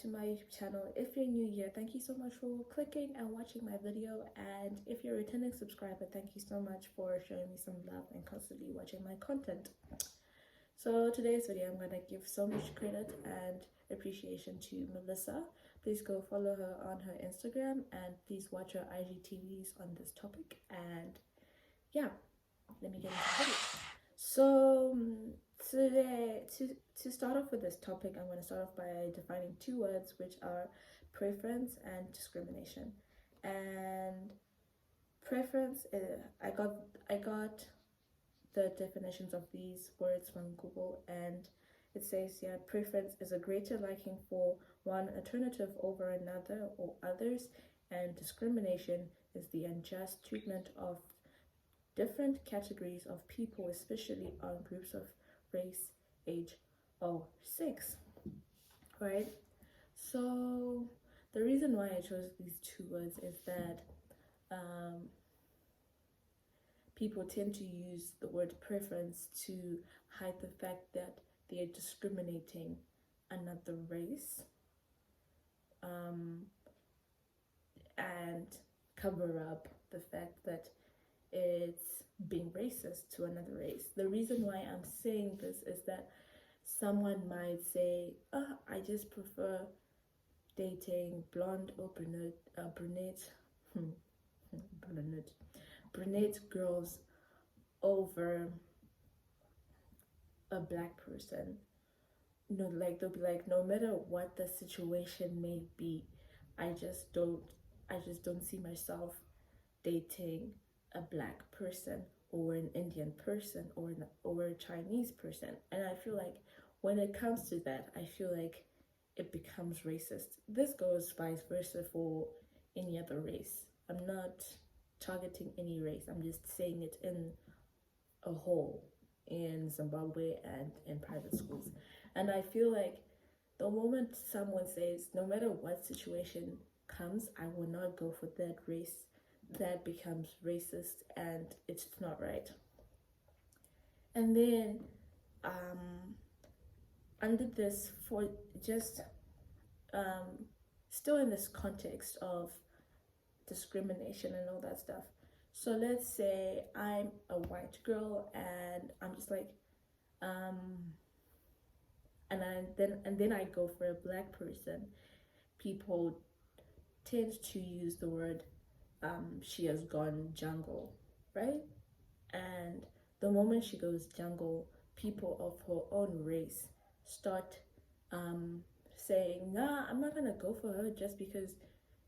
to my YouTube channel. If you're new here, thank you so much for clicking and watching my video, and if you're a returning subscriber, thank you so much for showing me some love and constantly watching my content. So today's video, I'm gonna give so much credit and appreciation to Melissa. Please go follow her on her Instagram and please watch her IGTVs on this topic. And yeah, let me get into the video. So today, to start off with this topic, I'm going to start off by defining two words, which are preference and discrimination. And preference, I got the definitions of these words from Google, and it says, yeah, preference is a greater liking for one alternative over another or others, and discrimination is the unjust treatment of different categories of people, especially on groups of race, age, or sex. Right? So the reason why I chose these two words is that people tend to use the word preference to hide the fact that they are discriminating another race, and cover up the fact that it's being racist to another race. The reason why I'm saying this is that someone might say, I just prefer dating blonde or brunette girls over a black person. No, like they'll be like, no matter what the situation may be, I just don't see myself dating a black person or an Indian person or a Chinese person. And I feel like when it comes to that, I feel like it becomes racist. This goes vice versa for any other race. I'm not targeting any race. I'm just saying it in a whole in Zimbabwe and in private schools. And I feel like the moment someone says, no matter what situation comes, I will not go for that race, that becomes racist and it's not right. And then under this, for just still in this context of discrimination and all that stuff, so let's say I'm a white girl and I'm just like and then I go for a black person, people tend to use the word she has gone jungle, right? And the moment she goes jungle, people of her own race start saying, nah, I'm not gonna go for her just because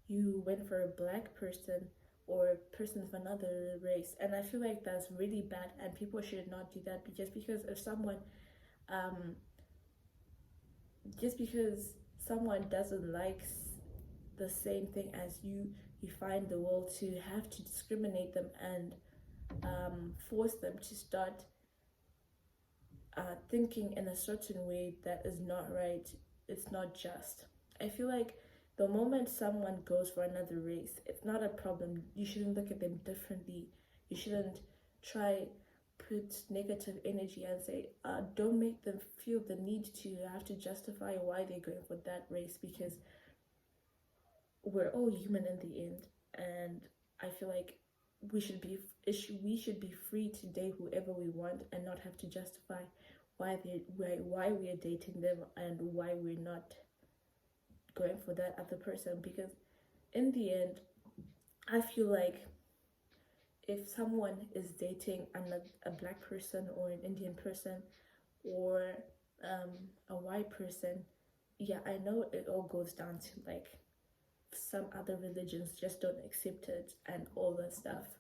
you went for a black person or a person of another race. And I feel like that's really bad, and people should not do that. Just because if someone doesn't like the same thing as you find the will to have to discriminate them and force them to start thinking in a certain way that is not right. It's not just. I feel like the moment someone goes for another race, it's not a problem. You shouldn't look at them differently. You shouldn't try put negative energy and say, don't make them feel the need to have to justify why they're going for that race, because we're all human in the end. And I feel like we should be free to date whoever we want and not have to justify why we are dating them and why we're not going for that other person. Because in the end, I feel like if someone is dating a black person or an Indian person or a white person, yeah, I know it all goes down to like some other religions just don't accept it and all that stuff,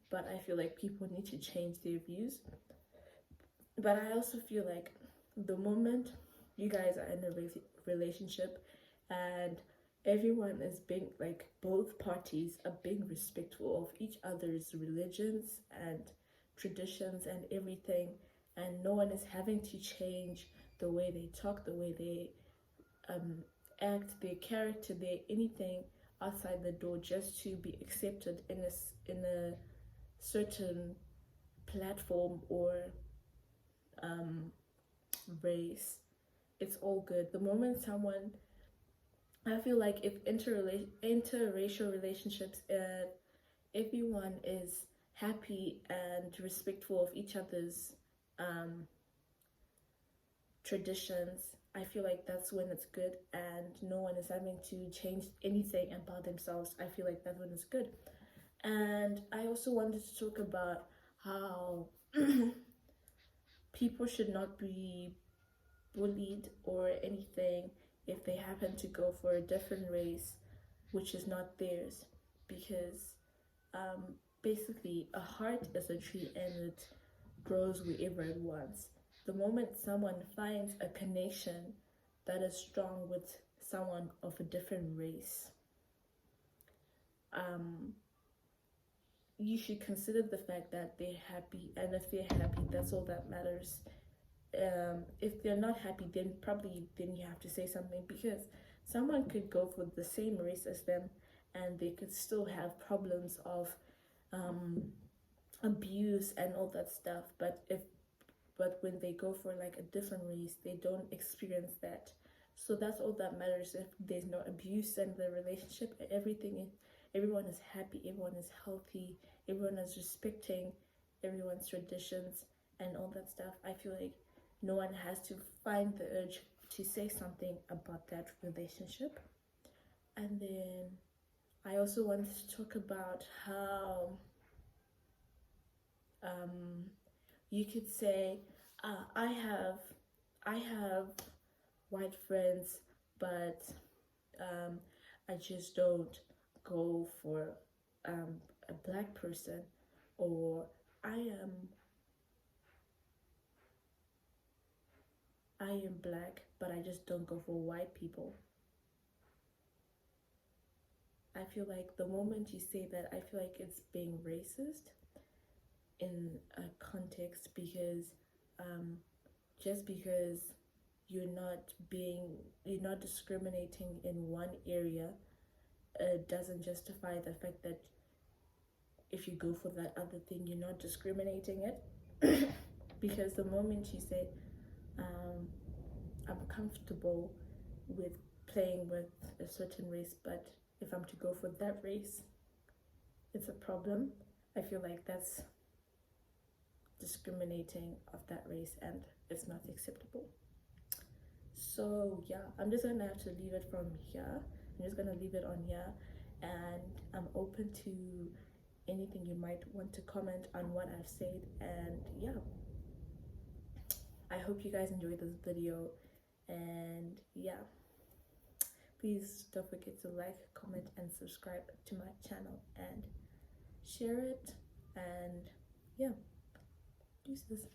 but I feel like people need to change their views. But I also feel like the moment you guys are in a relationship and everyone is being like, both parties are being respectful of each other's religions and traditions and everything, and no one is having to change the way they talk, the way they act, their character, their anything outside the door, just to be accepted in a certain platform or race, it's all good. The moment someone I feel like if interracial relationships, everyone is happy and respectful of each other's um, traditions, I feel like that's when it's good, and no one is having to change anything about themselves. I feel like that's when it's good. And I also wanted to talk about how people should not be bullied or anything if they happen to go for a different race which is not theirs, because um, basically a heart is a tree and it grows wherever it wants. The moment someone finds a connection that is strong with someone of a different race, um, you should consider the fact that they're happy, and if they're happy, that's all that matters. If they're not happy, then probably then you have to say something, because someone could go for the same race as them and they could still have problems of um, abuse and all that stuff. But when they go for like a different race, they don't experience that. So that's all that matters. If there's no abuse in the relationship, everyone is happy, everyone is healthy, everyone is respecting everyone's traditions and all that stuff. I feel like no one has to find the urge to say something about that relationship. And then I also wanted to talk about how you could say, I have white friends, but I just don't go for a black person, or I am black, but I just don't go for white people. I feel like the moment you say that, I feel like it's being racist in a context, because just because you're not discriminating in one area, doesn't justify the fact that if you go for that other thing, you're not discriminating it. Because the moment you say, I'm comfortable with playing with a certain race, but if I'm to go for that race, it's a problem, I feel like that's discriminating of that race and it's not acceptable. So yeah, I'm just gonna have to leave it from here. I'm just gonna leave it on here, and I'm open to anything you might want to comment on what I've said. And yeah, I hope you guys enjoyed this video, and yeah, please don't forget to like, comment, and subscribe to my channel, and share it. And yeah, deuces.